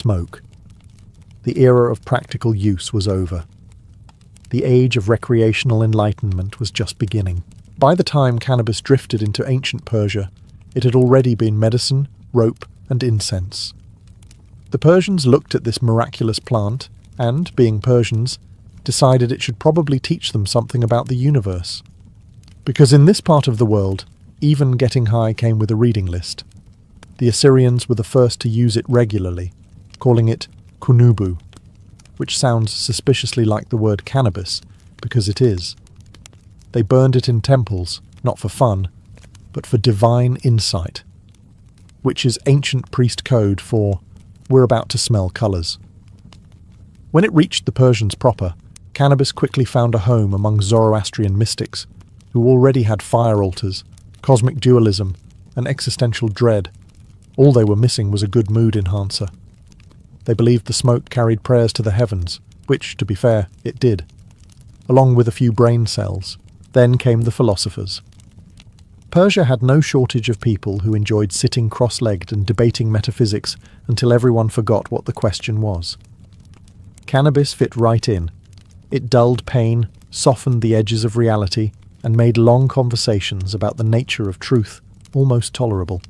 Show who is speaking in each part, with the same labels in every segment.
Speaker 1: Smoke. The era of practical use was over. The age of recreational enlightenment was just beginning. By the time cannabis drifted into ancient Persia, it had already been medicine, rope, and incense. The Persians looked at this miraculous plant and, being Persians, decided it should probably teach them something about the universe. Because in this part of the world, even getting high came with a reading list. The Assyrians were the first to use it regularly, calling it kunubu, which sounds suspiciously like the word cannabis, because it is. They burned it in temples, not for fun, but for divine insight, which is ancient priest code for "we're about to smell colours." When it reached the Persians proper, cannabis quickly found a home among Zoroastrian mystics, who already had fire altars, cosmic dualism, and existential dread. All they were missing was a good mood enhancer. They believed the smoke carried prayers to the heavens, which, to be fair, it did, along with a few brain cells. Then came the philosophers. Persia had no shortage of people who enjoyed sitting cross-legged and debating metaphysics until everyone forgot what the question was. Cannabis fit right in. It dulled pain, softened the edges of reality, and made long conversations about the nature of truth almost tolerable.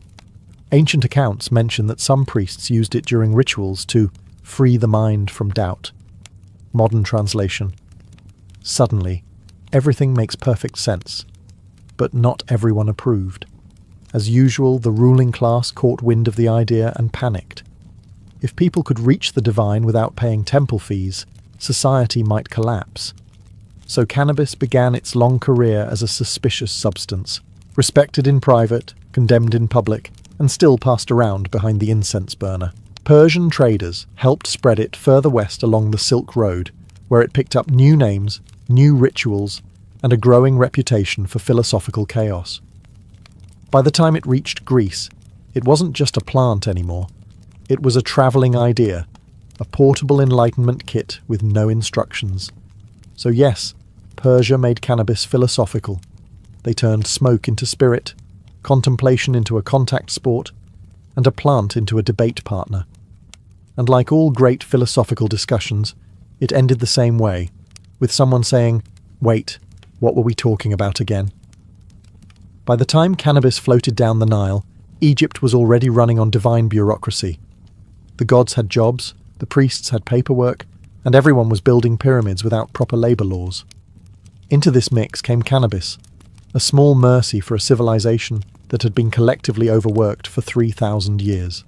Speaker 1: Ancient accounts mention that some priests used it during rituals to free the mind from doubt. Modern translation: suddenly, everything makes perfect sense. But not everyone approved. As usual, the ruling class caught wind of the idea and panicked. If people could reach the divine without paying temple fees, society might collapse. So cannabis began its long career as a suspicious substance, respected in private, condemned in public, and still passed around behind the incense burner. Persian traders helped spread it further west along the Silk Road, where it picked up new names, new rituals, and a growing reputation for philosophical chaos. By the time it reached Greece, it wasn't just a plant anymore. It was a travelling idea, a portable enlightenment kit with no instructions. So yes, Persia made cannabis philosophical. They turned smoke into spirit, contemplation into a contact sport, and a plant into a debate partner. And like all great philosophical discussions, it ended the same way, with someone saying, "Wait, what were we talking about again?" By the time cannabis floated down the Nile, Egypt was already running on divine bureaucracy. The gods had jobs, the priests had paperwork, and everyone was building pyramids without proper labour laws. Into this mix came cannabis, a small mercy for a civilization that had been collectively overworked for 3,000 years.